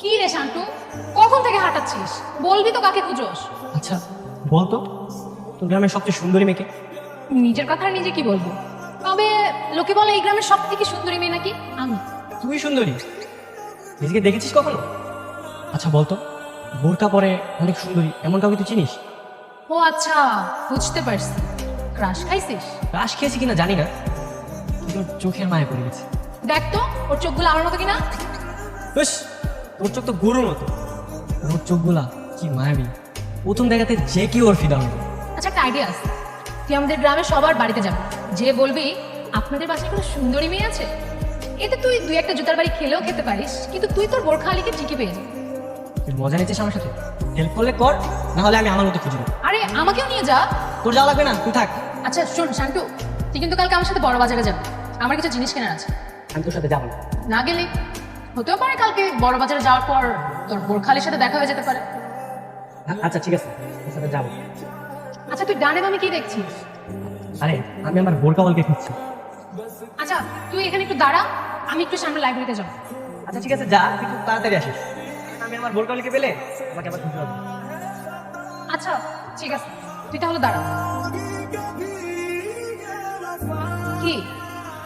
কি রে শান্টু, কখন থেকে হাঁটাচ্ছিস? বলবি তো কাকে খুঁজোস? আচ্ছা বলতো, তোর গ্রামের সবচেয়ে সুন্দরী মেয়েকে? নিজের কথা আর নিজে কি বলবো? তবে লোকে বলে এই গ্রামের সব থেকে সুন্দরী মেয়ে নাকি আমি। তুই সুন্দরী? নিজেকে দেখেছিস কখনো? আচ্ছা বলতো, বোরকা পরে অনেক সুন্দরী এমন কাউকে তুই চিনিস? ও আচ্ছা, বুঝতে পারছি। ক্রাশ খাইছিস? রাশ খেয়েছি কিনা জানি না, কিন্তু চোখের মায়া পড়ে গেছে। দেখ তো ওর চোখগুলো আমার মতো কিনা। বেশ, তোর চোখ তো গরুর মতো। ওর চোখগুলা কি মায়াবী, প্রথম দেখাতে যে কেউ ওর ফিদা হবে। আচ্ছা, একটা আইডিয়া আছে। তুই আমাদের গ্রামে সবার বাড়িতে যাবি, যে বলবি আপনাদের বাসায় কোনো সুন্দরী মেয়ে আছে। এতে তুই দুই একটা জুতার বাড়ি খেলেও খেতে পারিস, কিন্তু তুই তোর বোরখা আলীকে ঠিকই পেয়ে যাবি। তুই মজা নিচ্ছিস আমার সাথে? হেল্প করলে কর, না হলে আমি আমার মতো খুঁজবো। আরে আমাকেও নিয়ে যা। তোর যাওয়া লাগবে না, তুই থাক। আচ্ছা শোন শান্টু, তুই কিন্তু কালকে আমার সাথে বড় বাজারে যাবি। আমার কিছু জিনিস কেনার আছে। আমি তোর সাথে যাবো না। না গেলে হতেও পারে কালকে বড় বাজারে যাওয়ার পর তোর বোরখালির সাথে দেখা হয়ে যেতে পারে। আচ্ছা ঠিক আছে, তোর সাথে যাবো। আচ্ছা তুই ডানে বামে কি দেখছিস? আরে আমি আমার বোরকাওয়ালকে খুঁজছি। আচ্ছা তুই এখানে একটু দাঁড়া, আমি একটু সামনে লাইব্রেরিতে যাবো। আচ্ছা ঠিক আছে, যা, কিন্তু তাড়াতাড়ি আসিস। আমি আমার বোরকাওয়ালকে পেলে আমাকে আবার খুঁজতে হবে। আচ্ছা ঠিক আছে, তুই তাহলে দাঁড়া। কি,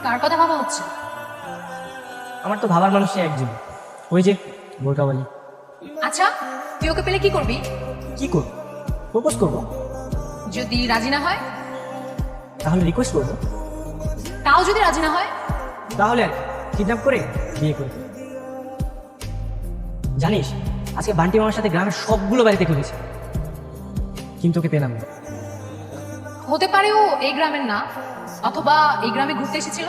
কার কথা ভাবা হচ্ছে? আমার তো ভাবার মানুষ একজন, ওই যে বোরকাওয়ালি। আচ্ছা তুই ওকে পেলে কি করবি? কি করবো? প্রপোজ করবো। যদি রাজি না হয়? তাহলে রিকোয়েস্ট করবো। তাও যদি রাজি না হয়? তাহলে কিডন্যাপ করে বিয়ে করবো। জানিস, আজকে বান্টি মামার সাথে গ্রামের সবগুলো বাড়িতে ঘুরেছে, কিন্তু ওকে পেলাম না। হতে পারে ও এই গ্রামের না, অথবা এই গ্রামে ঘুরতে এসেছিল।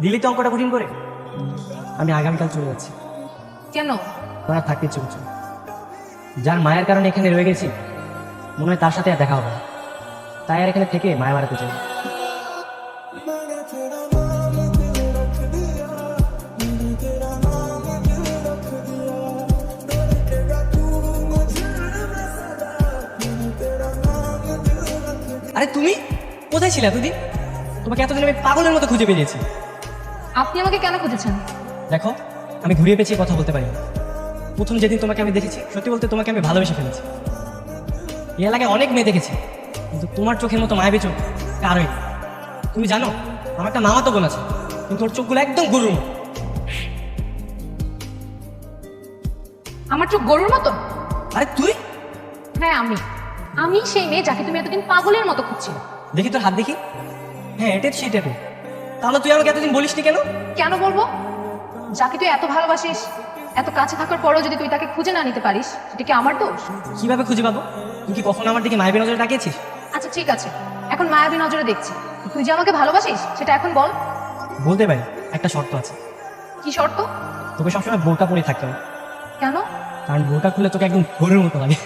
দিলি তো অঙ্কটা কঠিন করে। আমি আগামীকাল চলে যাচ্ছি। কেন? তোরা থাকতে ইচ্ছে করছে না। যার মায়ের কারণে এখানে রয়ে গেছি, মনে হয় তার সাথে আর দেখা হবে না। তাই আর এখানে থেকে মায়া বাড়াতে চাই। আরে তুমি কোথায় ছিলে এতদিন? তোমাকে এতদিন আমি পাগলের মতো খুঁজে পেয়েছি। আপনি আমাকে কেন খুঁজেছেন? দেখো, আমি ঘুরিয়ে পেঁচিয়ে কথা বলতে পারি না। প্রথম যেদিন তোমাকে আমি দেখেছি, সত্যি বলতে তোমাকে আমি ভালোবেসে ফেলেছি। এই এলাকায় অনেক মেয়ে দেখেছি, কিন্তু তোমার চোখের মতো মায়াবী চোখ কারোই নেই। তুমি জানো, আমার একটা মামাতো বোন আছে, কিন্তু ওর চোখগুলো একদম গরুর মতো। আমার চোখ গরুর মতো? আরে তুই? হ্যাঁ আমি আমি সেই মেয়ে যাকে তুমি এতদিন পাগলের মতো খুঁজছিলে। দেখি তোর হাত দেখি। হ্যাঁ, এটা সেটা তো। তাহলে তুই আমাকে এতদিন বলিসনি কেন? কেন বলবো? যাকে তুই এত ভালোবাসিস, এত কাছে থাকার পরেও যদি তুই তাকে খুঁজে না নিতে পারিস, সেটা কি আমার দোষ? কিভাবে খুঁজে পাবো? তুই কি কখনো আমার দিকে মায়াবী নজরে তাকিয়েছিস? আচ্ছা ঠিক আছে, এখন মায়াবী নজরে দেখছি। তুই যে আমাকে ভালোবাসিস সেটা এখন বল। বলতে পারি, একটা শর্ত আছে। কি শর্ত? তোকে সবসময় বোরকা পরে থাকতে হবে। কেন? কারণ বোরকা খুলে তোকে একদম গরুর মতো লাগে।